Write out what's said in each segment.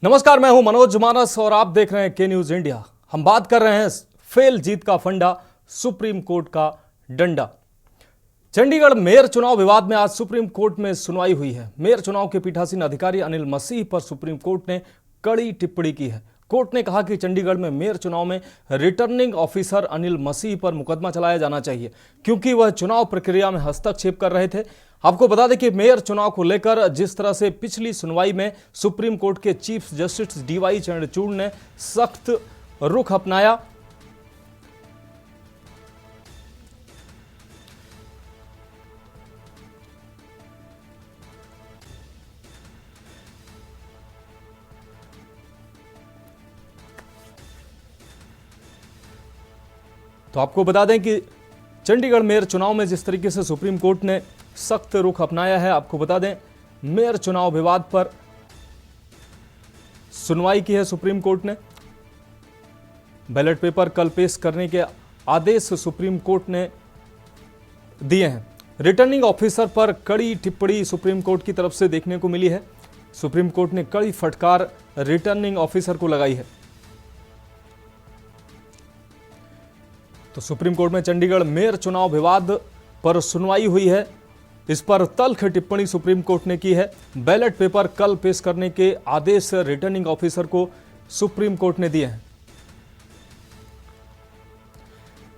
नमस्कार, मैं हूं मनोज मानस और आप देख रहे हैं के न्यूज इंडिया। हम बात कर रहे हैं फेल जीत का फंडा, सुप्रीम कोर्ट का डंडा। चंडीगढ़ मेयर चुनाव विवाद में आज सुप्रीम कोर्ट में सुनवाई हुई है। मेयर चुनाव के पीठासीन अधिकारी अनिल मसीह पर सुप्रीम कोर्ट ने कड़ी टिप्पणी की है। कोर्ट ने कहा कि चंडीगढ़ में मेयर चुनाव में रिटर्निंग ऑफिसर अनिल मसीह पर मुकदमा चलाया जाना चाहिए, क्योंकि वह चुनाव प्रक्रिया में हस्तक्षेप कर रहे थे। आपको बता दें कि मेयर चुनाव को लेकर जिस तरह से पिछली सुनवाई में सुप्रीम कोर्ट के चीफ जस्टिस डीवाई चंद्रचूड़ ने सख्त रुख अपनाया, तो आपको बता दें कि चंडीगढ़ मेयर चुनाव में जिस तरीके से सुप्रीम कोर्ट ने सख्त रुख अपनाया है, आपको बता दें मेयर चुनाव विवाद पर सुनवाई की है सुप्रीम कोर्ट ने। बैलेट पेपर कल पेश करने के आदेश सुप्रीम कोर्ट ने दिए हैं। रिटर्निंग ऑफिसर पर कड़ी टिप्पणी सुप्रीम कोर्ट की तरफ से देखने को मिली है। सुप्रीम कोर्ट ने कड़ी फटकार रिटर्निंग ऑफिसर को लगाई है। तो सुप्रीम कोर्ट में चंडीगढ़ मेयर चुनाव विवाद पर सुनवाई हुई है। इस पर तल्ख टिप्पणी सुप्रीम कोर्ट ने की है। बैलेट पेपर कल पेश करने के आदेश रिटर्निंग ऑफिसर को सुप्रीम कोर्ट ने दिए हैं।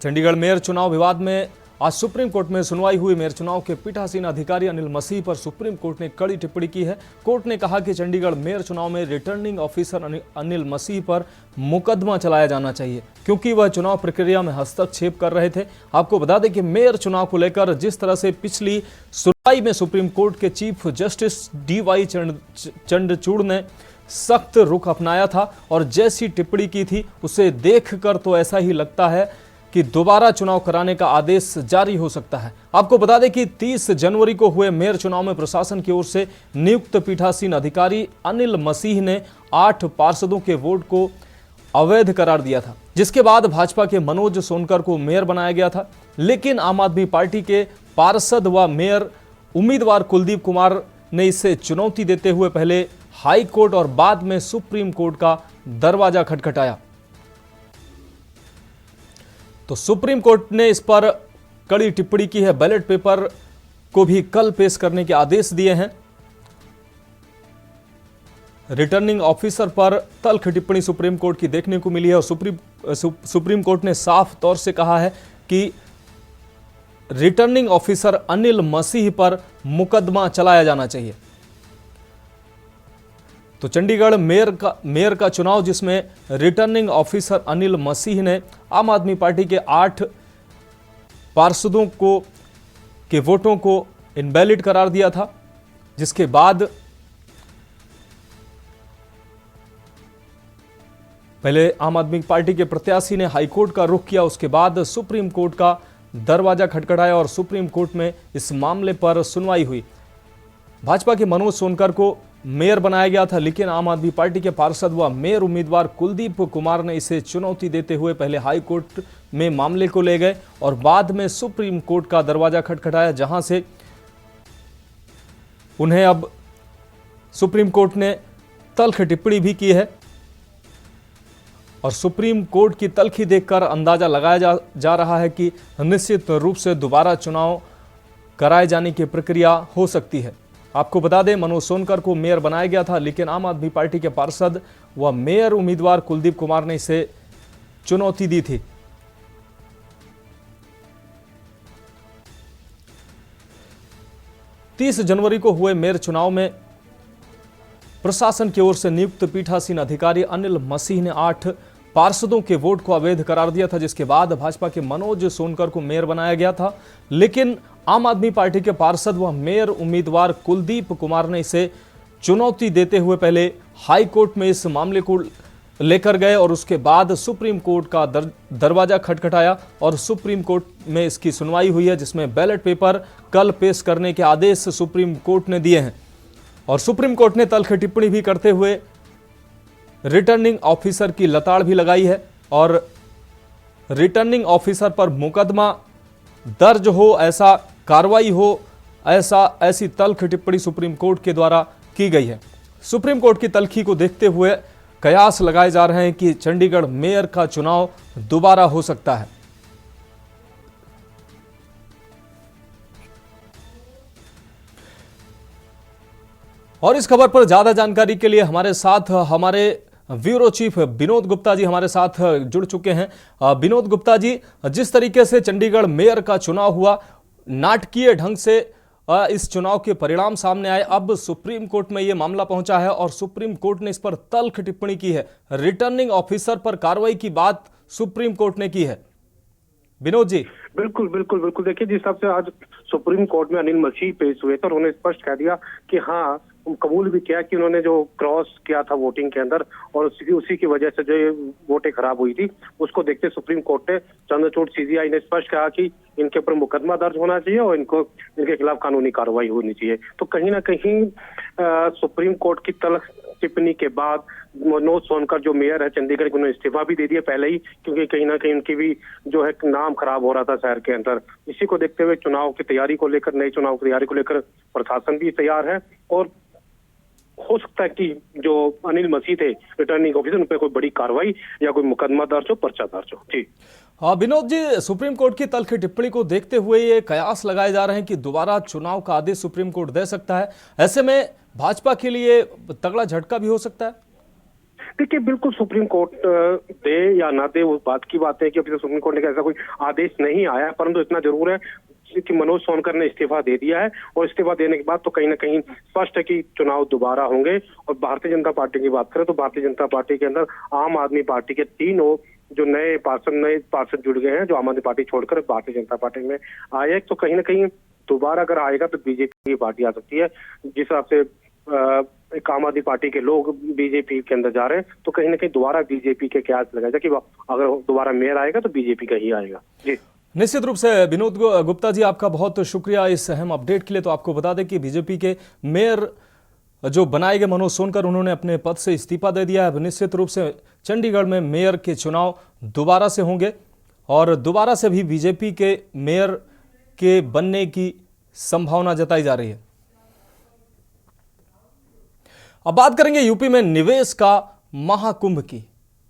चंडीगढ़ मेयर चुनाव विवाद में आज सुप्रीम कोर्ट में सुनवाई हुई। मेयर चुनाव के पीठासीन अधिकारी अनिल मसीह पर सुप्रीम कोर्ट ने कड़ी टिप्पणी की है। कोर्ट ने कहा कि चंडीगढ़ मेयर चुनाव में रिटर्निंग ऑफिसर अनिल मसीह पर मुकदमा चलाया जाना चाहिए, क्योंकि वह चुनाव प्रक्रिया में हस्तक्षेप कर रहे थे। आपको बता दें कि मेयर चुनाव को लेकर जिस तरह से पिछली सुनवाई में सुप्रीम कोर्ट के चीफ जस्टिस डीवाई चंद्रचूड़ ने सख्त रुख अपनाया था और जैसी टिप्पणी की थी उसे देखकर तो ऐसा ही लगता है कि दोबारा चुनाव कराने का आदेश जारी हो सकता है। आपको बता दें कि 30 जनवरी को हुए मेयर चुनाव में प्रशासन की ओर से नियुक्त पीठासीन अधिकारी अनिल मसीह ने 8 पार्षदों के वोट को अवैध करार दिया था, जिसके बाद भाजपा के मनोज सोनकर को मेयर बनाया गया था। लेकिन आम आदमी पार्टी के पार्षद व मेयर उम्मीदवार कुलदीप कुमार ने इसे चुनौती देते हुए पहले हाई कोर्ट और बाद में सुप्रीम कोर्ट का दरवाजा खटखटाया। तो सुप्रीम कोर्ट ने इस पर कड़ी टिप्पणी की है। बैलेट पेपर को भी कल पेश करने के आदेश दिए हैं। रिटर्निंग ऑफिसर पर तल्ख टिप्पणी सुप्रीम कोर्ट की देखने को मिली है और सुप्रीम कोर्ट ने साफ तौर से कहा है कि रिटर्निंग ऑफिसर अनिल मसीह पर मुकदमा चलाया जाना चाहिए। तो चंडीगढ़ मेयर का चुनाव जिसमें रिटर्निंग ऑफिसर अनिल मसीह ने आम आदमी पार्टी के 8 पार्षदों के वोटों को इनवैलिड करार दिया था, जिसके बाद पहले आम आदमी पार्टी के प्रत्याशी ने हाईकोर्ट का रुख किया, उसके बाद सुप्रीम कोर्ट का दरवाजा खटखटाया और सुप्रीम कोर्ट में इस मामले पर सुनवाई हुई। भाजपा के मनोज सोनकर को मेयर बनाया गया था, लेकिन आम आदमी पार्टी के पार्षद व मेयर उम्मीदवार कुलदीप कुमार ने इसे चुनौती देते हुए पहले हाई कोर्ट में मामले को ले गए और बाद में सुप्रीम कोर्ट का दरवाजा खटखटाया, जहां से उन्हें अब सुप्रीम कोर्ट ने तल्ख टिप्पणी भी की है। और सुप्रीम कोर्ट की तल्खी देखकर अंदाजा लगाया जा रहा है कि निश्चित रूप से दोबारा चुनाव कराए जाने की प्रक्रिया हो सकती है। आपको बता दें मनोज सोनकर को मेयर बनाया गया था, लेकिन आम आदमी पार्टी के पार्षद व मेयर उम्मीदवार कुलदीप कुमार ने इसे चुनौती दी थी। तीस जनवरी को हुए मेयर चुनाव में प्रशासन की ओर से नियुक्त पीठासीन अधिकारी अनिल मसीह ने 8 पार्षदों के वोट को अवैध करार दिया था, जिसके बाद भाजपा के मनोज सोनकर को मेयर बनाया गया था। लेकिन आम आदमी पार्टी के पार्षद व मेयर उम्मीदवार कुलदीप कुमार ने इसे चुनौती देते हुए पहले हाई कोर्ट में इस मामले को लेकर गए और उसके बाद सुप्रीम कोर्ट का दरवाजा खटखटाया और सुप्रीम कोर्ट में इसकी सुनवाई हुई है, जिसमें बैलेट पेपर कल पेश करने के आदेश सुप्रीम कोर्ट ने दिए हैं। और सुप्रीम कोर्ट ने तल्ख टिप्पणी भी करते हुए रिटर्निंग ऑफिसर की लताड़ भी लगाई है और रिटर्निंग ऑफिसर पर मुकदमा दर्ज हो, ऐसा कार्रवाई हो, ऐसी तल्ख टिप्पणी सुप्रीम कोर्ट के द्वारा की गई है। सुप्रीम कोर्ट की तल्खी को देखते हुए कयास लगाए जा रहे हैं कि चंडीगढ़ मेयर का चुनाव दोबारा हो सकता है। और इस खबर पर ज्यादा जानकारी के लिए हमारे साथ हमारे ब्यूरो चीफ विनोद गुप्ता जी हमारे साथ जुड़ चुके हैं। विनोद गुप्ता जी, जिस तरीके से चंडीगढ़ मेयर का चुनाव हुआ, नाटकीय ढंग से इस चुनाव के परिणाम सामने आए, अब सुप्रीम कोर्ट में यह मामला पहुंचा है और सुप्रीम कोर्ट ने इस पर तल्ख टिप्पणी की है। रिटर्निंग ऑफिसर पर कार्रवाई की बात सुप्रीम कोर्ट ने की है। विनोद जी। बिल्कुल बिल्कुल बिल्कुल, देखिए जिस हिसाब से आज सुप्रीम कोर्ट में अनिल मसीह पेश हुए थे और उन्होंने स्पष्ट कह दिया कि हाँ, कबूल भी किया कि उन्होंने जो क्रॉस किया था वोटिंग के अंदर और उसी की वजह से जो ये वोटें खराब हुई थी, उसको देखते सुप्रीम कोर्ट ने चंद्रचूड़ सीजीआई ने स्पष्ट कहा कि इनके ऊपर मुकदमा दर्ज होना चाहिए और इनके खिलाफ कानूनी कार्रवाई होनी चाहिए। तो कहीं ना कहीं सुप्रीम कोर्ट की तल्ख टिप्पणी के बाद मनोज सोनकर जो मेयर है चंडीगढ़, उन्होंने इस्तीफा भी दे दिया पहले ही, क्योंकि कहीं ना कहीं उनकी भी जो है नाम खराब हो रहा था शहर के अंदर। इसी को देखते हुए चुनाव की तैयारी को लेकर, नए चुनाव की तैयारी को लेकर प्रशासन भी तैयार है और हो सकता है कि जो अनिल मसीह थे रिटर्निंग ऑफिसर, उन पर कोई बड़ी कार्रवाई या कोई मुकदमा दर्ज हो, पर्चा दर्ज हो। जी हाँ विनोद जी, सुप्रीम कोर्ट की तल्खी टिप्पणी को देखते हुए ये कयास लगाए जा रहे हैं कि दोबारा चुनाव का आदेश सुप्रीम कोर्ट दे सकता है। ऐसे में भाजपा के लिए तगड़ा झटका भी हो सकता है। देखिए बिल्कुल, सुप्रीम कोर्ट दे या ना दे वो बात की बात है कि अभी तो सुप्रीम कोर्ट ने ऐसा कोई आदेश नहीं आया, परंतु इतना जरूर है कि मनोज सोनकर ने इस्तीफा दे दिया है और इस्तीफा देने के बाद तो कहीं ना कहीं स्पष्ट है कि चुनाव दोबारा होंगे। और भारतीय जनता पार्टी की बात करें तो भारतीय जनता पार्टी के अंदर आम आदमी पार्टी के तीनों जो नए पार्षद जुड़ गए हैं, जो आम आदमी पार्टी छोड़कर भारतीय जनता पार्टी में आए, तो कहीं ना कहीं दोबारा अगर आएगा तो बीजेपी की पार्टी आ सकती है। जिस हिसाब से एक आम आदमी पार्टी के लोग बीजेपी के अंदर जा रहे हैं, तो कहीं ना कहीं दोबारा बीजेपी के कयास लगाएगा कि अगर दोबारा मेयर आएगा तो बीजेपी का ही आएगा। जी निश्चित रूप से। विनोद गुप्ता जी, आपका बहुत शुक्रिया इस अहम अपडेट के लिए। तो आपको बता दें कि बीजेपी के मेयर जो बनाए गए मनोज सोनकर, उन्होंने अपने पद से इस्तीफा दे दिया है। निश्चित रूप से चंडीगढ़ में मेयर के चुनाव दोबारा से होंगे और दोबारा से भी बीजेपी के मेयर के बनने की संभावना जताई जा रही है। अब बात करेंगे यूपी में निवेश का महाकुंभ की।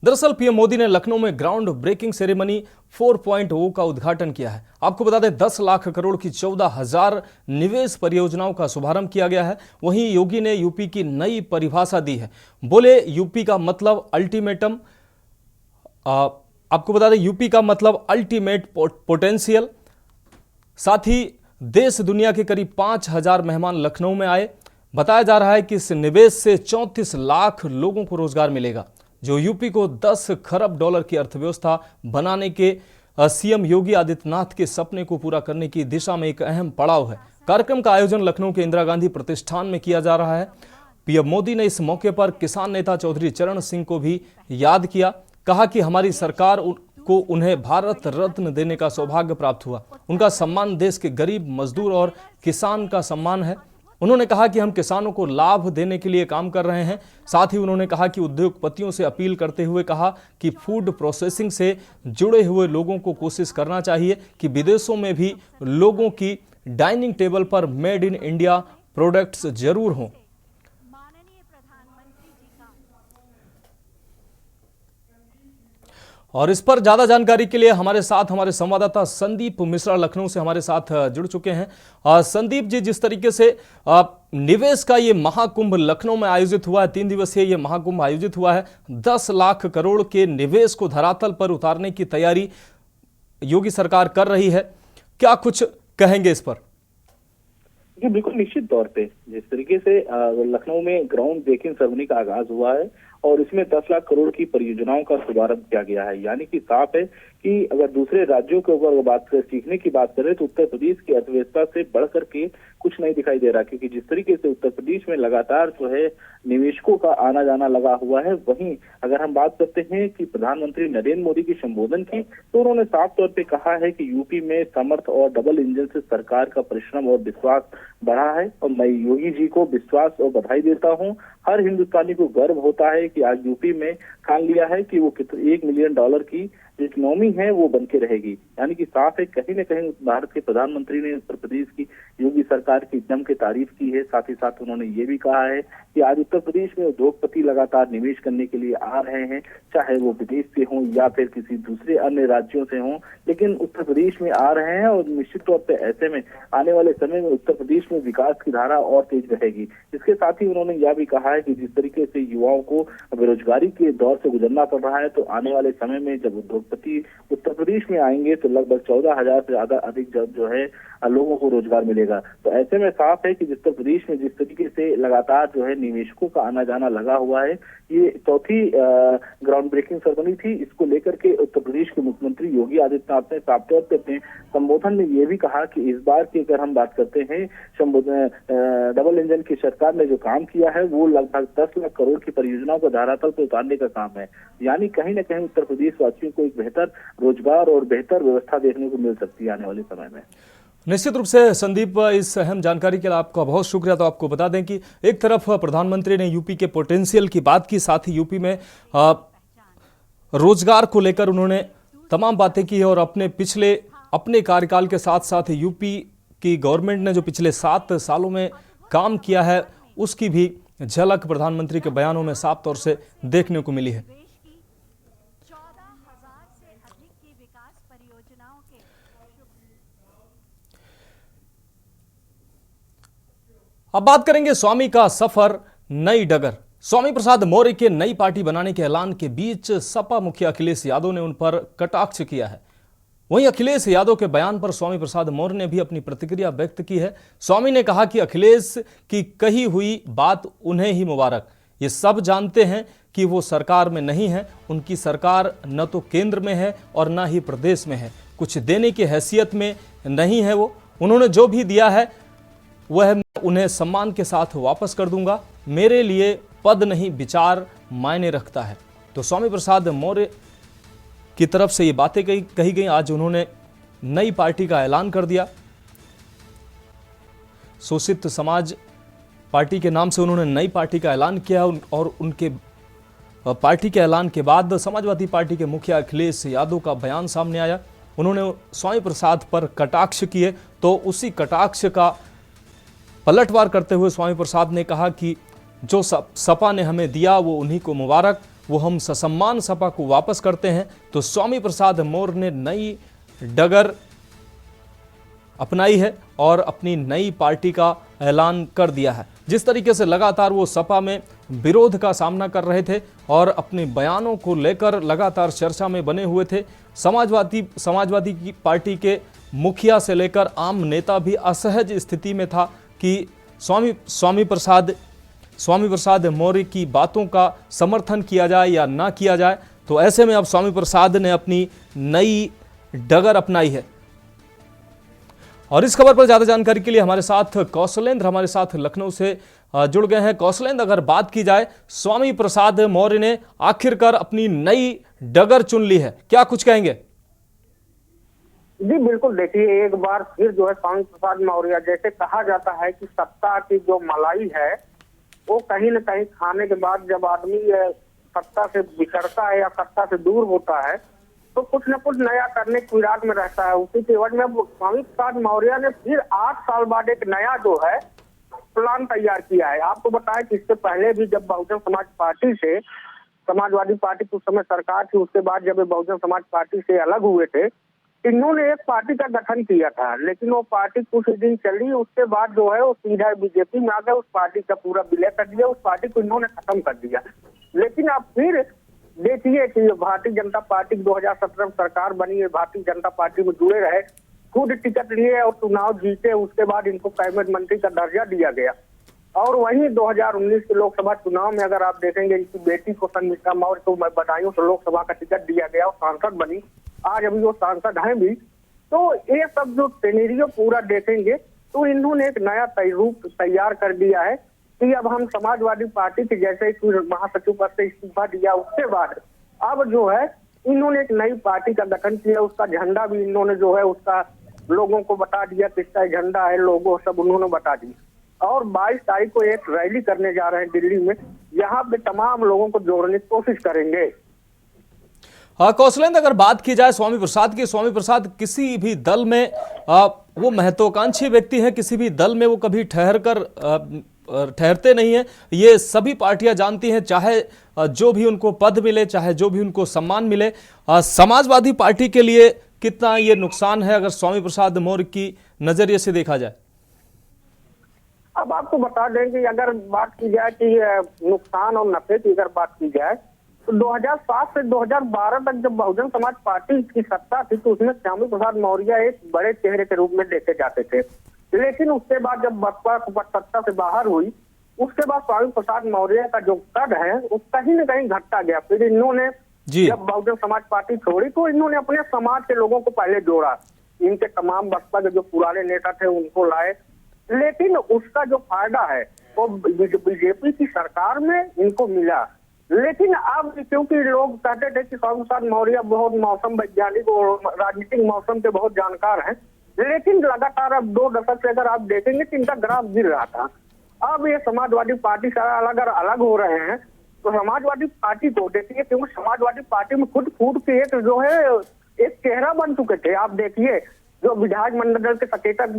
दरअसल पीएम मोदी ने लखनऊ में ग्राउंड ब्रेकिंग सेरेमनी 4.0 का उद्घाटन किया है। आपको बता दें 10 लाख करोड़ की 14,000 निवेश परियोजनाओं का शुभारंभ किया गया है। वहीं योगी ने यूपी की नई परिभाषा दी है। बोले यूपी का मतलब अल्टीमेटम, आपको बता दें यूपी का मतलब अल्टीमेट पोटेंशियल। साथ ही देश दुनिया के करीब 5,000 मेहमान लखनऊ में आए। बताया जा रहा है कि इस निवेश से 34 लाख लोगों को रोजगार मिलेगा, जो यूपी को 10 खरब डॉलर की अर्थव्यवस्था बनाने के सीएम योगी आदित्यनाथ के सपने को पूरा करने की दिशा में एक अहम पड़ाव है। कार्यक्रम का आयोजन लखनऊ के इंदिरा गांधी प्रतिष्ठान में किया जा रहा है। पीएम मोदी ने इस मौके पर किसान नेता चौधरी चरण सिंह को भी याद किया। कहा कि हमारी सरकार को उन्हें भारत रत्न देने का सौभाग्य प्राप्त हुआ। उनका सम्मान देश के गरीब, मजदूर और किसान का सम्मान है। उन्होंने कहा कि हम किसानों को लाभ देने के लिए काम कर रहे हैं। साथ ही उन्होंने कहा कि उद्योगपतियों से अपील करते हुए कहा कि फूड प्रोसेसिंग से जुड़े हुए लोगों को कोशिश करना चाहिए कि विदेशों में भी लोगों की डाइनिंग टेबल पर मेड इन इंडिया प्रोडक्ट्स जरूर हों। और इस पर ज्यादा जानकारी के लिए हमारे साथ हमारे संवाददाता संदीप मिश्रा लखनऊ से हमारे साथ जुड़ चुके हैं। संदीप जी, जिस तरीके से निवेश का ये महाकुंभ लखनऊ में आयोजित हुआ है, 3 दिवसीय ये महाकुंभ आयोजित हुआ है, 10 लाख करोड़ के निवेश को धरातल पर उतारने की तैयारी योगी सरकार कर रही है, क्या कुछ कहेंगे इस पर? जी बिल्कुल, निश्चित तौर पे जिस तरीके से लखनऊ में ग्राउंड ब्रेकिंग सेरेमनी का आगाज हुआ है और इसमें 10 लाख करोड़ की परियोजनाओं का शुभारंभ किया गया है, यानी कि साफ है कि अगर दूसरे राज्यों के ऊपर बात करें, सीखने की बात करें, तो उत्तर प्रदेश की अर्थव्यवस्था से बढ़कर के कुछ नहीं दिखाई दे रहा, क्योंकि जिस तरीके से उत्तर प्रदेश में लगातार जो है निवेशकों का आना जाना लगा हुआ है। वहीं अगर हम बात करते हैं कि प्रधानमंत्री नरेंद्र मोदी के संबोधन की, तो उन्होंने साफ तौर पे कहा है कि यूपी में समर्थ और डबल इंजन से सरकार का परिश्रम और विश्वास बढ़ा है और मैं योगी जी को विश्वास और बधाई देता हूं। हर हिंदुस्तानी को गर्व होता है कि आज यूपी में ठान लिया है कि वो $1 मिलियन की जो इकोनॉमी है वो बन के रहेगी। यानी कि साफ है, कहीं न कहीं भारत के प्रधानमंत्री ने उत्तर प्रदेश की योगी सरकार की जम के तारीफ की है। साथ ही साथ उन्होंने ये भी कहा है कि आज उत्तर प्रदेश में उद्योगपति लगातार निवेश करने के लिए आ रहे हैं, चाहे वो विदेश से हों या फिर किसी दूसरे अन्य राज्यों से हों, लेकिन उत्तर प्रदेश में आ रहे हैं। और निश्चित तौर पर ऐसे में आने वाले समय में उत्तर प्रदेश में विकास की धारा और तेज रहेगी। इसके साथ ही उन्होंने यह भी कहा है कि जिस तरीके से युवाओं को बेरोजगारी के दौर से गुजरना पड़ रहा है, तो आने वाले समय में जब उद्योगपति उत्तर प्रदेश में आएंगे तो लगभग 14,000 से ज्यादा अधिक जो है लोगों को रोजगार मिलेगा। तो ऐसे में साफ है कि उत्तर प्रदेश में जिस तरीके से लगातार जो है निवेशकों का आना जाना लगा हुआ है, ये चौथी ग्राउंड ब्रेकिंग सेरेमनी थी। इसको लेकर के उत्तर प्रदेश के मुख्यमंत्री योगी आदित्यनाथ ने साफ तौर पर अपने संबोधन में ये भी कहा कि इस बार की अगर हम बात करते हैं डबल इंजन की सरकार ने जो काम किया है वो लगभग 10 लाख करोड़ की परियोजनाओं को धरातल पर उतारने का काम है। यानी कहीं न कहीं उत्तर प्रदेश वासियों को एक बेहतर रोजगार और बेहतर व्यवस्था देखने को मिल सकती है आने वाले समय में। निश्चित रूप से संदीप, इस अहम जानकारी के लिए आपका बहुत शुक्रिया। तो आपको बता दें कि एक तरफ प्रधानमंत्री ने यूपी के पोटेंशियल की बात की, साथ ही यूपी में रोजगार को लेकर उन्होंने तमाम बातें की और अपने कार्यकाल के साथ साथ यूपी की गवर्नमेंट ने जो पिछले 7 सालों में काम किया है उसकी भी झलक प्रधानमंत्री के बयानों में साफ तौर से देखने को मिली है। अब बात करेंगे स्वामी का सफर, नई डगर। स्वामी प्रसाद मौर्य के नई पार्टी बनाने के ऐलान के बीच सपा मुखिया अखिलेश यादव ने उन पर कटाक्ष किया है। वहीं अखिलेश यादव के बयान पर स्वामी प्रसाद मौर्य ने भी अपनी प्रतिक्रिया व्यक्त की है। स्वामी ने कहा कि अखिलेश की कही हुई बात उन्हें ही मुबारक। ये सब जानते हैं कि वो सरकार में नहीं है, उनकी सरकार न तो केंद्र में है और न ही प्रदेश में है, कुछ देने की हैसियत में नहीं है वो। उन्होंने जो भी दिया है वह मैं उन्हें सम्मान के साथ वापस कर दूंगा। मेरे लिए पद नहीं विचार मायने रखता है। तो स्वामी प्रसाद मौर्य की तरफ से ये बातें कही गई। आज उन्होंने नई पार्टी का ऐलान कर दिया। शोषित समाज पार्टी के नाम से उन्होंने नई पार्टी का ऐलान किया और उनके पार्टी के ऐलान के बाद समाजवादी पार्टी के मुखिया अखिलेश यादव का बयान सामने आया। उन्होंने स्वामी प्रसाद पर कटाक्ष किए, तो उसी कटाक्ष का पलटवार करते हुए स्वामी प्रसाद ने कहा कि जो सपा ने हमें दिया वो उन्हीं को मुबारक, वो हम ससम्मान सपा को वापस करते हैं। तो स्वामी प्रसाद मौर्य ने नई डगर अपनाई है और अपनी नई पार्टी का ऐलान कर दिया है। जिस तरीके से लगातार वो सपा में विरोध का सामना कर रहे थे और अपने बयानों को लेकर लगातार चर्चा में बने हुए थे, समाजवादी की पार्टी के मुखिया से लेकर आम नेता भी असहज स्थिति में था कि स्वामी प्रसाद मौर्य की बातों का समर्थन किया जाए या ना किया जाए। तो ऐसे में अब स्वामी प्रसाद ने अपनी नई डगर अपनाई है। और इस खबर पर ज्यादा जानकारी के लिए हमारे साथ कौशलेंद्र हमारे साथ लखनऊ से जुड़ गए हैं। कौशलेंद्र, अगर बात की जाए स्वामी प्रसाद मौर्य ने आखिरकार अपनी नई डगर चुन ली है, क्या कुछ कहेंगे? जी बिल्कुल, देखिए एक बार फिर जो है स्वामी प्रसाद मौर्य, जैसे कहा जाता है कि सत्ता की जो मलाई है वो कहीं न कहीं खाने के बाद जब आदमी सत्ता से बिछड़ता है या सत्ता से दूर होता है तो कुछ न कुछ नया करने की फिराक में रहता है। उसी के एवज में स्वामी प्रसाद मौर्य ने फिर 8 साल बाद एक नया जो है प्लान तैयार किया है। आपको बताया कि इससे पहले भी जब बहुजन समाज पार्टी से समाजवादी पार्टी कुछ समय सरकार थी, उसके बाद जब बहुजन समाज पार्टी से अलग हुए थे, इन्होंने एक पार्टी का गठन किया था, लेकिन वो पार्टी कुछ दिन चली, उसके बाद जो है वो सीधा बीजेपी में आ गए। उस पार्टी का पूरा विलय कर दिया, उस पार्टी को इन्होंने खत्म कर दिया। लेकिन अब फिर देखिए कि भारतीय जनता पार्टी 2017 में सरकार बनी है, भारतीय जनता पार्टी में जुड़े रहे, खुद टिकट लिए और चुनाव जीते, उसके बाद इनको कैबिनेट मंत्री का दर्जा दिया गया। और वहीं 2019 के लोकसभा चुनाव में अगर आप देखेंगे, इनकी बेटी को संगीता मौर्य को बदायूं से लोकसभा का टिकट दिया गया और सांसद बनी, आज अभी वो सांसद हैं भी। तो ये सब जो सिनेरियो पूरा देखेंगे तो इन्होंने एक नया रूप तैयार कर दिया है कि अब हम समाजवादी पार्टी के जैसे ही महासचिव पद से इस्तीफा दिया, उसके बाद अब जो है इन्होंने एक नई पार्टी का गठन किया। उसका झंडा भी इन्होंने जो है उसका लोगों को बता दिया, किसका झंडा है, लोगो सब उन्होंने बता दिया। और 22 तारीख को एक रैली करने जा रहे हैं दिल्ली में, यहाँ पे तमाम लोगों को जोड़ने की कोशिश करेंगे। कौशलेंद्र, अगर बात की जाए स्वामी प्रसाद की, स्वामी प्रसाद किसी भी दल में वो महत्वाकांक्षी व्यक्ति हैं, किसी भी दल में वो कभी ठहरते नहीं है। ये सभी पार्टियां जानती हैं, चाहे जो भी उनको पद मिले, चाहे जो भी उनको सम्मान मिले। समाजवादी पार्टी के लिए कितना ये नुकसान है अगर स्वामी प्रसाद मौर्य की नजरिए से देखा जाए? अब आपको बता दें कि अगर बात की जाए कि नुकसान और नफे की अगर बात की जाए तो 2007 से 2012 तक जब बहुजन समाज पार्टी की सत्ता थी तो उसमें स्वामी प्रसाद मौर्य एक बड़े चेहरे के रूप में देखे जाते थे। लेकिन उसके बाद जब बसपा सत्ता से बाहर हुई, उसके बाद स्वामी प्रसाद मौर्य का जो कद है वो कहीं न कहीं घटता गया। फिर इन्होंने जब बहुजन समाज पार्टी छोड़ी तो इन्होंने अपने समाज के लोगों को पहले जोड़ा, इनके तमाम बसपा के जो पुराने नेता थे उनको लाए, लेकिन उसका जो फायदा है वो बीजेपी की सरकार में इनको मिला। लेकिन अब क्योंकि लोग कहते थे कि स्वामी प्रसाद मौर्य बहुत मौसम वैज्ञानिक और राजनीतिक मौसम के बहुत जानकार हैं, लेकिन लगातार अब 2 दशक से अगर आप देखेंगे तो इनका ग्राफ गिर रहा था। अब ये समाजवादी पार्टी से अलग हो रहे हैं तो समाजवादी पार्टी को देखिए, क्योंकि समाजवादी पार्टी में खुद फूट के एक जो है एक चेहरा बन चुके थे। आप देखिए जो विधायक मंडल के सचेतक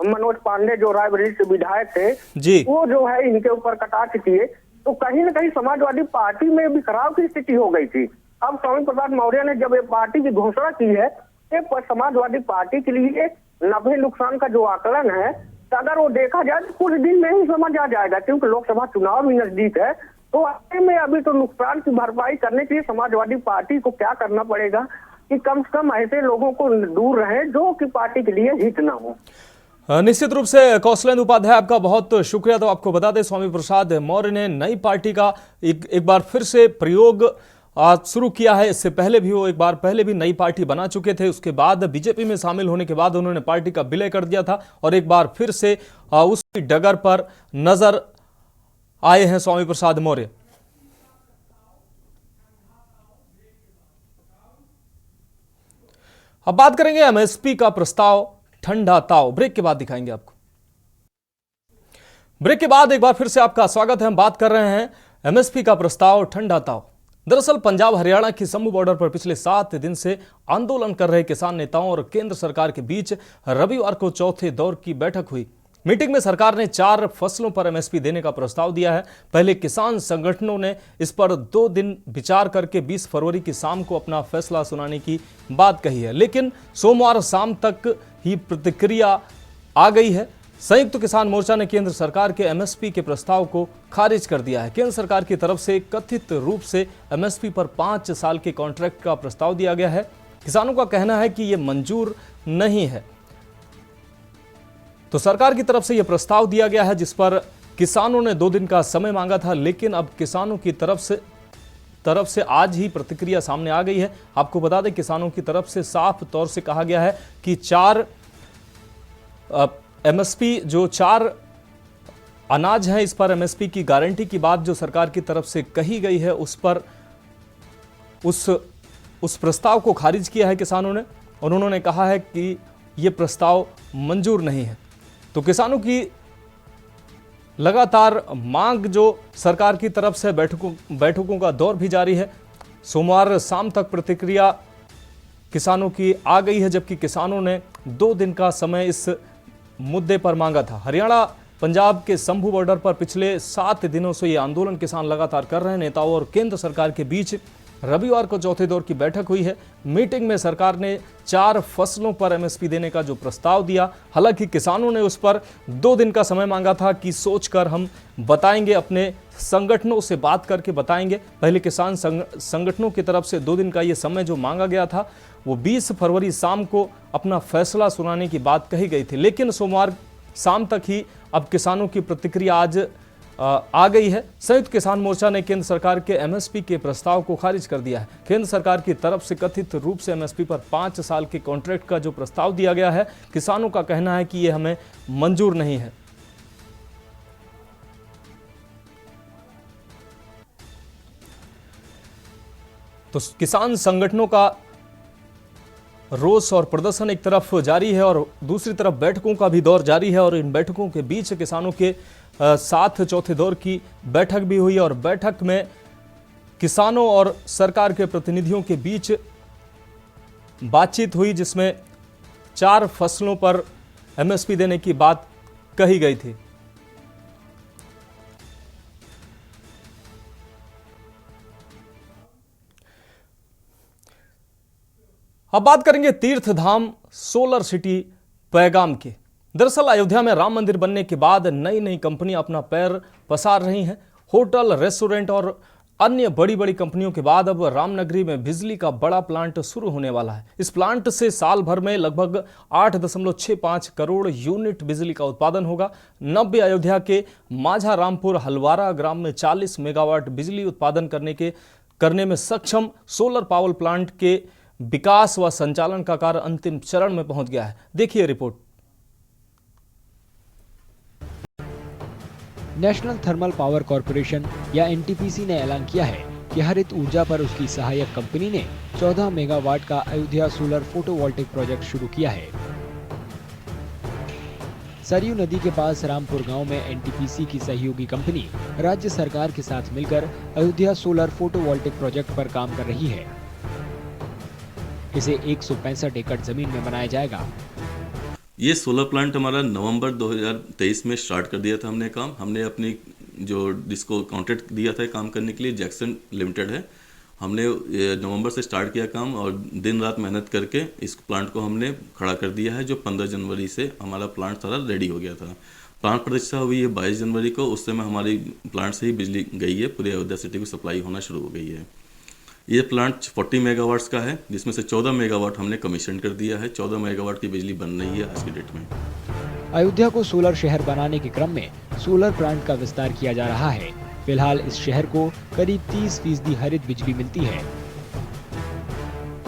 मनोज पांडे जो रायबरेली से विधायक थे जी, वो जो है इनके ऊपर कटाक्ष किए, तो कहीं न कहीं समाजवादी पार्टी में बिखराव की स्थिति हो गई थी। अब स्वामी प्रसाद मौर्य ने जब ये पार्टी की घोषणा की है, समाजवादी पार्टी के लिए नफे नुकसान का जो आकलन है, अगर वो देखा जाए तो कुछ दिन में ही समझ आ जाएगा, क्योंकि लोकसभा चुनाव भी नजदीक है। तो ऐसे में अभी तो नुकसान की भरपाई करने के लिए समाजवादी पार्टी को क्या करना पड़ेगा कि कम से कम ऐसे लोगों को दूर रहे जो कि पार्टी के लिए हित ना हो। निश्चित रूप से कौशलेंद्र उपाध्याय, आपका बहुत शुक्रिया। तो आपको बता दें स्वामी प्रसाद मौर्य ने नई पार्टी का एक बार फिर से प्रयोग शुरू किया है। इससे पहले भी वो एक बार पहले भी नई पार्टी बना चुके थे, उसके बाद बीजेपी में शामिल होने के बाद उन्होंने पार्टी का विलय कर दिया था और एक बार फिर से उसी डगर पर नजर आए हैं स्वामी प्रसाद मौर्य। अब बात करेंगे एमएसपी का प्रस्ताव ठंडा ताव। ब्रेक के बाद दिखाएंगे आपको। ब्रेक के बाद एक बार फिर से आपका स्वागत है। हम बात कर रहे हैं एमएसपी का प्रस्ताव ठंडा ताव। दरअसल पंजाब हरियाणा की सम्भू बॉर्डर पर पिछले 7 दिन से आंदोलन कर रहे किसान नेताओं और केंद्र सरकार के बीच रविवार को चौथे दौर की बैठक हुई। मीटिंग में सरकार ने 4 फसलों पर एमएसपी देने का प्रस्ताव दिया है। पहले किसान संगठनों ने इस पर 2 दिन विचार करके 20 फरवरी की शाम को अपना फैसला सुनाने की बात कही है, लेकिन सोमवार शाम तक ही प्रतिक्रिया आ गई है। संयुक्त किसान मोर्चा ने केंद्र सरकार के एमएसपी के प्रस्ताव को खारिज कर दिया है। केंद्र सरकार की तरफ से कथित रूप से एमएसपी पर 5 साल के कॉन्ट्रैक्ट का प्रस्ताव दिया गया है। किसानों का कहना है कि यह मंजूर नहीं है। तो सरकार की तरफ से यह प्रस्ताव दिया गया है जिस पर किसानों ने 2 दिन का समय मांगा था, लेकिन अब किसानों की तरफ से आज ही प्रतिक्रिया सामने आ गई है। आपको बता दें किसानों की तरफ से साफ तौर से कहा गया है कि 4 एमएसपी जो 4 अनाज हैं, इस पर एमएसपी की गारंटी की बात जो सरकार की तरफ से कही गई है उस पर उस प्रस्ताव को खारिज किया है किसानों ने, और उन्होंने कहा है कि यह प्रस्ताव मंजूर नहीं है। तो किसानों की लगातार मांग जो सरकार की तरफ से बैठकों का दौर भी जारी है। सोमवार शाम तक प्रतिक्रिया किसानों की आ गई है, जबकि किसानों ने 2 दिन का समय इस मुद्दे पर मांगा था। हरियाणा पंजाब के शंभू बॉर्डर पर पिछले 7 दिनों से ये आंदोलन किसान लगातार कर रहे हैं। नेताओं और केंद्र सरकार के बीच रविवार को चौथे दौर की बैठक हुई है। मीटिंग में सरकार ने 4 फसलों पर एमएसपी देने का जो प्रस्ताव दिया, हालांकि किसानों ने उस पर 2 दिन का समय मांगा था कि सोचकर हम बताएंगे, अपने संगठनों से बात करके बताएंगे। पहले किसान संगठनों की तरफ से 2 दिन का ये समय जो मांगा गया था वो 20 फरवरी शाम को अपना फैसला सुनाने की बात कही गई थी, लेकिन सोमवार शाम तक ही अब किसानों की प्रतिक्रिया आज आ गई है। संयुक्त किसान मोर्चा ने केंद्र सरकार के एमएसपी के प्रस्ताव को खारिज कर दिया है। केंद्र सरकार की तरफ से कथित रूप से एमएसपी पर 5 साल के कॉन्ट्रैक्ट का जो प्रस्ताव दिया गया है, किसानों का कहना है कि यह हमें मंजूर नहीं है। तो किसान संगठनों का रोष और प्रदर्शन एक तरफ जारी है और दूसरी तरफ बैठकों का भी दौर जारी है, और इन बैठकों के बीच किसानों के साथ चौथे दौर की बैठक भी हुई और बैठक में किसानों और सरकार के प्रतिनिधियों के बीच बातचीत हुई, जिसमें 4 फसलों पर एमएसपी देने की बात कही गई थी। अब बात करेंगे तीर्थ धाम सोलर सिटी पैगाम की। दरअसल अयोध्या में राम मंदिर बनने के बाद नई नई कंपनियां अपना पैर पसार रही हैं। होटल, रेस्टोरेंट और अन्य बड़ी बड़ी कंपनियों के बाद अब रामनगरी में बिजली का बड़ा प्लांट शुरू होने वाला है। इस प्लांट से साल भर में लगभग 8.65 करोड़ यूनिट बिजली का उत्पादन होगा। नव्य अयोध्या के माझा रामपुर हलवारा ग्राम में 40 मेगावाट बिजली उत्पादन करने में सक्षम सोलर पावर प्लांट के विकास व संचालन का कार्य अंतिम चरण में पहुंच गया है। देखिए report. National thermal power corporation या एनटीपीसी ने ऐलान किया है कि हरित ऊर्जा पर उसकी सहायक कंपनी ने 14 मेगावाट का अयोध्या सोलर फोटोवोल्टिक प्रोजेक्ट शुरू किया है। सरयू नदी के पास रामपुर गांव में एनटीपीसी की सहयोगी कंपनी राज्य सरकार के साथ मिलकर अयोध्या सोलर फोटोवोल्टिक प्रोजेक्ट पर काम कर रही है। इसे 165 एकड़ जमीन में बनाया जाएगा। ये सोलर प्लांट हमारा नवंबर 2023 में स्टार्ट कर दिया था हमने काम। हमने अपनी जिसको कॉन्ट्रैक्ट दिया था काम करने के लिए, जैक्सन लिमिटेड है, हमने नवंबर से स्टार्ट किया काम और दिन रात मेहनत करके इस प्लांट को हमने खड़ा कर दिया है, जो 15 जनवरी से हमारा प्लांट सारा रेडी हो गया था। प्लांट प्रतिष्ठा हुई है 22 जनवरी को। उस समय हमारी प्लांट से ही बिजली गई है, पूरे अयोध्या सिटी को सप्लाई होना शुरू हो गई है। ये प्लांट 40 मेगावाट्स का है, जिसमें से 14 मेगावाट हमने कमीशन कर दिया है। 14 मेगावाट की बिजली बन रही है आज की डेट में। अयोध्या को सोलर शहर बनाने के क्रम में सोलर प्लांट का विस्तार किया जा रहा है। फिलहाल इस शहर को करीब 30% हरित बिजली मिलती है।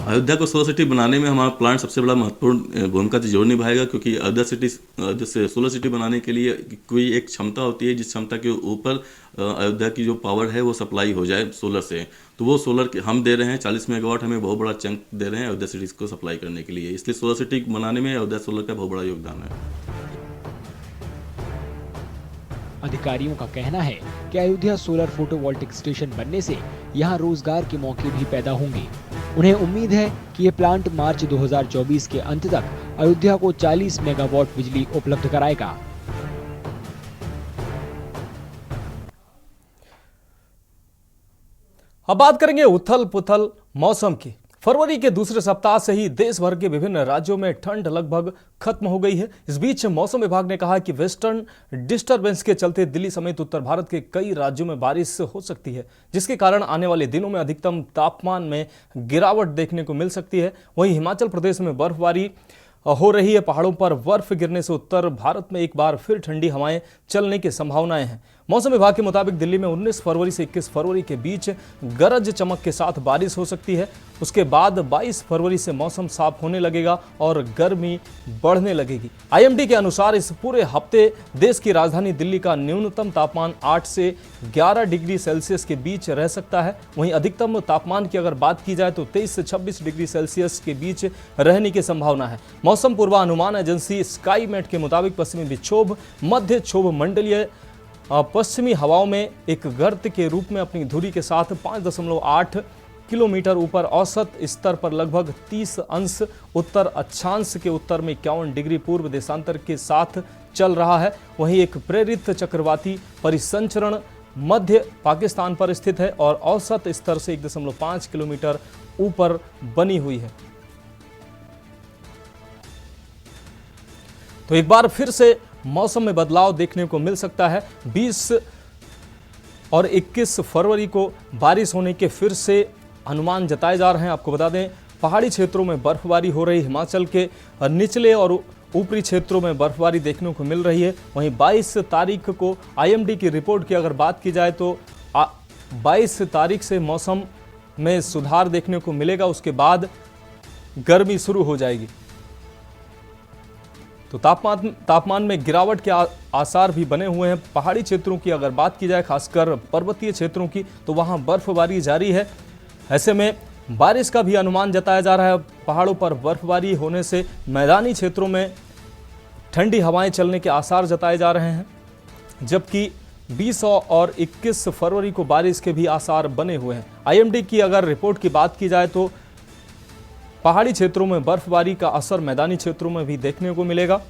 अयोध्या को सोलर सिटी बनाने में हमारा प्लांट सबसे बड़ा महत्वपूर्ण भूमिका जरूर निभाएगा, क्योंकि अयोध्या सिटी जैसे सोलर सिटी बनाने के लिए कोई एक क्षमता होती है, जिस क्षमता के ऊपर अयोध्या की जो पावर है वो सप्लाई हो जाए सोलर से। तो वो सोलर हम दे रहे हैं 40 मेगावाट, हमें बहुत बड़ा चंक दे रहे हैं अयोध्या सिटी को सप्लाई करने के लिए। इसलिए सोलर सिटी बनाने में अयोध्या सोलर का बहुत बड़ा योगदान है। अधिकारियों का कहना है कि अयोध्या सोलर फोटोवोल्टिक स्टेशन बनने से यहाँ रोजगार के मौके भी पैदा होंगे। उन्हें उम्मीद है कि ये प्लांट मार्च 2024 के अंत तक अयोध्या को 40 मेगावाट बिजली उपलब्ध कराएगा। अब बात करेंगे उथल पुथल मौसम की। फरवरी के दूसरे सप्ताह से ही देश भर के विभिन्न राज्यों में ठंड लगभग खत्म हो गई है। इस बीच मौसम विभाग ने कहा कि वेस्टर्न डिस्टरबेंस के चलते दिल्ली समेत उत्तर भारत के कई राज्यों में बारिश हो सकती है, जिसके कारण आने वाले दिनों में अधिकतम तापमान में गिरावट देखने को मिल सकती है। वहीं हिमाचल प्रदेश में बर्फबारी हो रही है। पहाड़ों पर बर्फ गिरने से उत्तर भारत में एक बार फिर ठंडी हवाएं चलने की संभावनाएं हैं। मौसम विभाग के मुताबिक दिल्ली में 19 फरवरी से 21 फरवरी के बीच गरज चमक के साथ बारिश हो सकती है। उसके बाद 22 फरवरी से मौसम साफ होने लगेगा और गर्मी बढ़ने लगेगी। आईएमडी के अनुसार इस पूरे हफ्ते देश की राजधानी दिल्ली का न्यूनतम तापमान 8 से 11 डिग्री सेल्सियस के बीच रह सकता है। वहीं अधिकतम तापमान की अगर बात की जाए तो 23 से 26 डिग्री सेल्सियस के बीच रहने की संभावना है। मौसम पूर्वानुमान एजेंसी स्काईमेट के मुताबिक पश्चिमी विक्षोभ मध्य क्षोभ मंडलीय पश्चिमी हवाओं में एक गर्त के रूप में अपनी धुरी के साथ 5.8 किलोमीटर ऊपर औसत स्तर पर लगभग 30 अंश उत्तर अक्षांश के उत्तर में 51 डिग्री पूर्व देशांतर के साथ चल रहा है। वहीं एक प्रेरित चक्रवाती परिसंचरण मध्य पाकिस्तान पर स्थित है और औसत स्तर से 1.5 किलोमीटर ऊपर बनी हुई है। तो एक बार फिर से मौसम में बदलाव देखने को मिल सकता है। 20 और 21 फरवरी को बारिश होने के फिर से अनुमान जताए जा रहे हैं। आपको बता दें, पहाड़ी क्षेत्रों में बर्फबारी हो रही, हिमाचल के निचले और ऊपरी क्षेत्रों में बर्फबारी देखने को मिल रही है। वहीं 22 तारीख को आईएमडी की रिपोर्ट की अगर बात की जाए तो 22 तारीख से मौसम में सुधार देखने को मिलेगा। उसके बाद गर्मी शुरू हो जाएगी। तो तापमान में गिरावट के आसार भी बने हुए हैं। पहाड़ी क्षेत्रों की अगर बात की जाए, खासकर पर्वतीय क्षेत्रों की, तो वहां बर्फबारी जारी है। ऐसे में बारिश का भी अनुमान जताया जा रहा है। पहाड़ों पर बर्फबारी होने से मैदानी क्षेत्रों में ठंडी हवाएं चलने के आसार जताए जा रहे हैं, जबकि 20 और 21 फरवरी को बारिश के भी आसार बने हुए हैं। आईएमडी की अगर रिपोर्ट की बात की जाए तो पहाड़ी क्षेत्रों में बर्फबारी का असर मैदानी क्षेत्रों में भी देखने को मिलेगा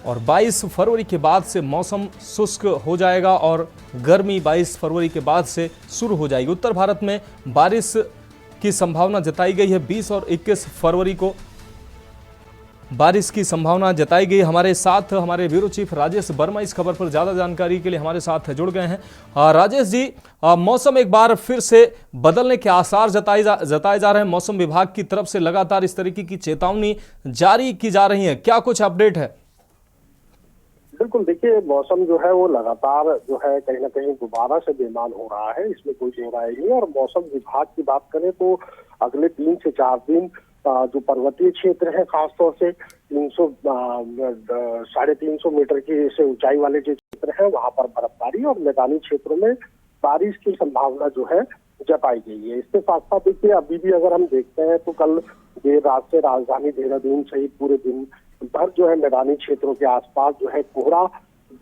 और 22 फरवरी के बाद से मौसम शुष्क हो जाएगा और गर्मी 22 फरवरी के बाद से शुरू हो जाएगी। उत्तर भारत में बारिश की संभावना जताई गई है। 20 और 21 फरवरी को बारिश की संभावना जताई गई। हमारे साथ हमारे ब्यूरो चीफ राजेश वर्मा इस खबर पर ज़्यादा जानकारी के लिए हमारे साथ जुड़ गए हैं। राजेश जी, मौसम एक बार फिर से बदलने के आसार जताए जा रहे हैं। मौसम विभाग की तरफ से लगातार इस तरीके की चेतावनी जारी की जा रही है, क्या कुछ अपडेट है? बिल्कुल, देखिए मौसम जो है वो लगातार जो है कहीं ना कहीं दोबारा से बेमान हो रहा है, इसमें कोई दो राय नहीं। और मौसम विभाग की बात करें तो अगले 3 से 4 दिन जो पर्वतीय क्षेत्र है, खासतौर से 350 मीटर की से ऊंचाई वाले जो क्षेत्र है वहां पर बर्फबारी और मैदानी क्षेत्रों में बारिश की संभावना जो है जताई गई है। इसके साथ साथ देखिए अभी भी अगर हम देखते हैं तो कल देर रात से राजधानी देहरादून सहित पूरे दिन भर जो है मैदानी क्षेत्रों के आसपास जो है कोहरा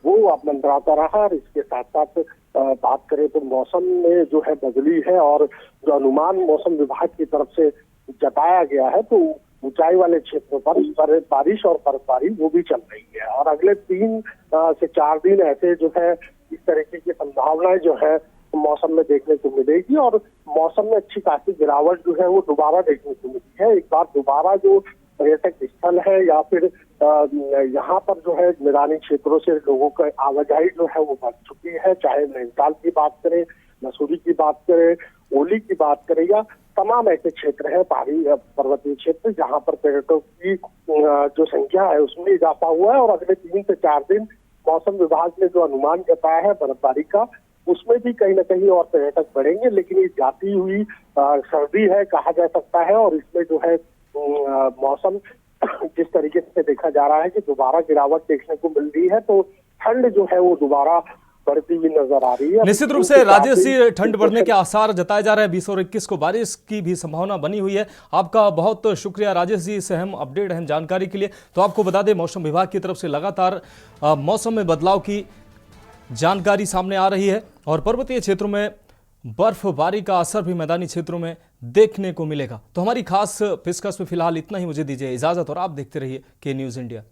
वो मंडराता रहा। और इसके साथ साथ बात करें तो मौसम में जो है बदली है और जो अनुमान मौसम विभाग की तरफ से जताया गया है तो ऊंचाई वाले क्षेत्रों पर बारिश और बर्फबारी वो भी चल रही है। और अगले 3 से 4 दिन ऐसे जो है इस तरीके की संभावनाएं जो है मौसम में देखने को मिलेगी और मौसम में अच्छी खासी गिरावट जो है वो दोबारा देखने को मिली है। एक बार दोबारा जो पर्यटक स्थल है या फिर यहाँ पर जो है मैदानी क्षेत्रों से लोगों का आवाजाही जो है वो बढ़ चुकी है, चाहे नैनीताल की बात करें, मसूरी की बात करें, ओली की बात करें या तमाम ऐसे क्षेत्र है पहाड़ी पर्वतीय क्षेत्र जहाँ पर पर्यटकों की जो संख्या है उसमें इजाफा हुआ है। और अगले 3 से 4 दिन मौसम विभाग ने जो अनुमान जताया है बर्फबारी का उसमें भी कहीं ना कहीं और पर्यटक बढ़ेंगे, लेकिन ये जाती हुई सर्दी है कहा जा सकता है। और इसमें जो है मौसम जिस तरीके से देखा जा रहा है कि दोबारा गिरावट देखने को मिल रही है तो ठंड जो है वो दोबारा बढ़ती हुई नजर आ रही है। निश्चित रूप से राजेश जी, ठंड बढ़ने के आसार जताए जा रहे हैं। 20 और 21 को बारिश की भी संभावना बनी हुई है। आपका बहुत शुक्रिया राजेश जी इस अहम अपडेट अहम जानकारी के लिए। तो आपको बता दें मौसम विभाग की तरफ से लगातार मौसम में बदलाव की जानकारी सामने आ रही है और पर्वतीय क्षेत्रों में बर्फबारी का असर भी मैदानी क्षेत्रों में देखने को मिलेगा। तो हमारी खास पेशकश में फिलहाल इतना ही। मुझे दीजिए इजाजत और आप देखते रहिए के न्यूज़ इंडिया।